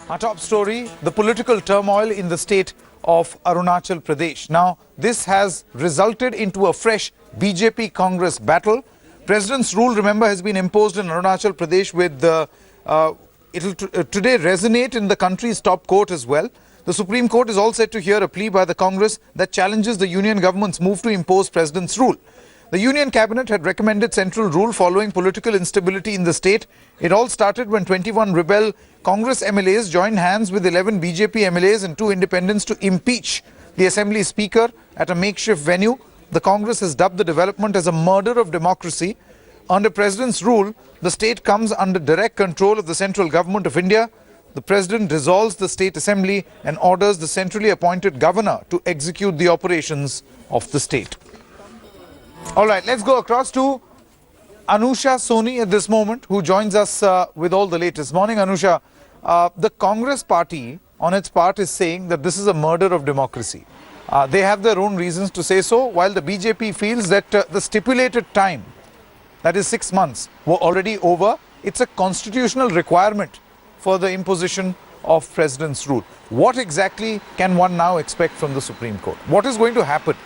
Our top story, the political turmoil in the state of Arunachal Pradesh. Now, this has resulted into a fresh BJP-Congress battle. President's rule, remember, has been imposed in Arunachal Pradesh with it will today resonate in the country's top court as well. The Supreme Court is all set to hear a plea by the Congress that challenges the union government's move to impose president's rule. The union cabinet had recommended central rule following political instability in the state. It all started when 21 rebel Congress MLAs joined hands with 11 BJP MLAs and 2 independents to impeach the Assembly Speaker at a makeshift venue. The Congress has dubbed the development as a murder of democracy. Under President's rule, the state comes under direct control of the central government of India. The President dissolves the State Assembly and orders the centrally appointed governor to execute the operations of the state. All right, let's go across to Anusha Soni at this moment, who joins us with all the latest. Morning, Anusha. The Congress party, on its part, is saying that this is a murder of democracy. They have their own reasons to say so, while the BJP feels that the stipulated time, that is 6 months, were already over. It's a constitutional requirement for the imposition of President's rule. What exactly can one now expect from the Supreme Court? What is going to happen?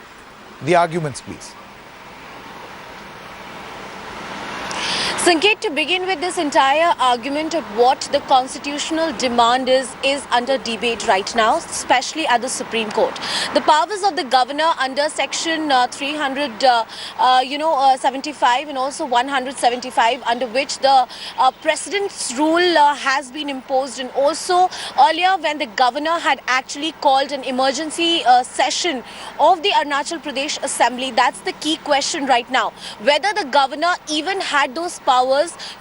The arguments, please. Sanket, to begin with, this entire argument of what the constitutional demand is under debate right now, especially at the Supreme Court. The powers of the governor under Section 375 and also 175, under which the President's rule has been imposed, and also earlier when the governor had actually called an emergency session of the Arunachal Pradesh Assembly. That's the key question right now. Whether the governor even had those powers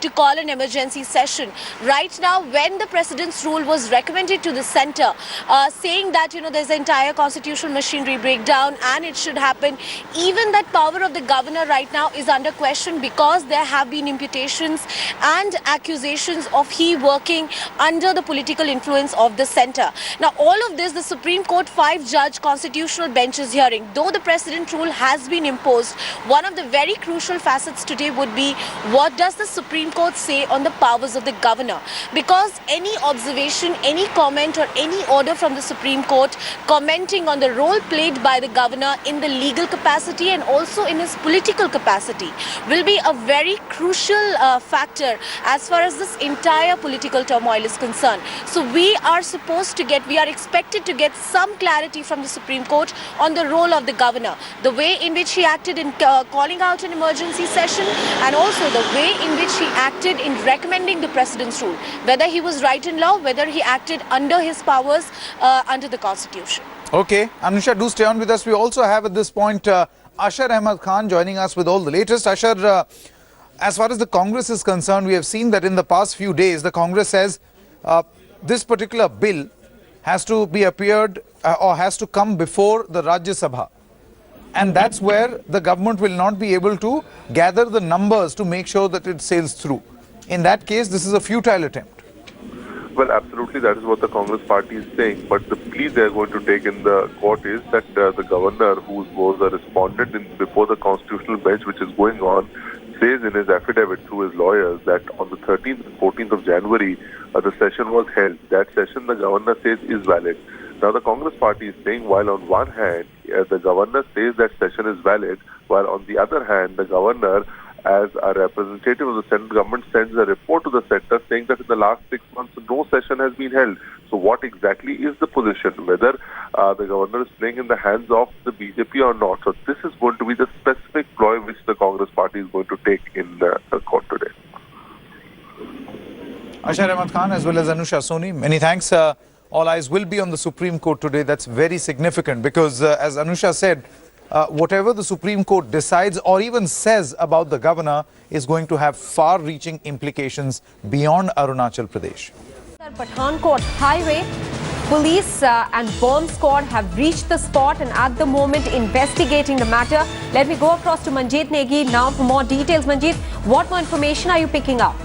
to call an emergency session. Right now, when the President's rule was recommended to the centre, saying that, there's an entire constitutional machinery breakdown and it should happen, even that power of the governor right now is under question, because there have been imputations and accusations of he working under the political influence of the centre. Now, all of this, the Supreme Court 5-judge constitutional bench is hearing. Though the President rule has been imposed, one of the very crucial facets today would be, what does the Supreme Court say on the powers of the governor? Because any observation, any comment or any order from the Supreme Court commenting on the role played by the governor in the legal capacity and also in his political capacity will be a very crucial factor as far as this entire political turmoil is concerned. So we are expected to get some clarity from the Supreme Court on the role of the governor, the way in which he acted in calling out an emergency session, and also the way in which he acted in recommending the President's rule, whether he was right in law, whether he acted under his powers under the Constitution. Okay, Anusha, do stay on with us. We also have at this point Ashar Ahmed Khan joining us with all the latest. Ashar, as far as the Congress is concerned, we have seen that in the past few days, the Congress says this particular bill has to be or has to come before the Rajya Sabha. And that's where the government will not be able to gather the numbers to make sure that it sails through. In that case, this is a futile attempt. Well, absolutely, that is what the Congress party is saying. But the plea they are going to take in the court is that the governor, who was a respondent before the constitutional bench, which is going on, says in his affidavit through his lawyers that on the 13th and 14th of January, the session was held. That session, the governor says, is valid. Now, the Congress party is saying, while on one hand, the governor says that session is valid, while on the other hand, the governor, as a representative of the central government, sends a report to the centre saying that in the last 6 months, no session has been held. So what exactly is the position? Whether the governor is playing in the hands of the BJP or not. So this is going to be the specific ploy which the Congress party is going to take in the court today. Ashar Ahmed Khan as well as Anusha Soni, many thanks. All eyes will be on the Supreme Court today. That's very significant because, as Anusha said, whatever the Supreme Court decides or even says about the governor is going to have far-reaching implications beyond Arunachal Pradesh. Pathankot Highway, police and bomb squad have reached the spot and at the moment investigating the matter. Let me go across to Manjeet Negi now for more details. Manjeet, what more information are you picking up?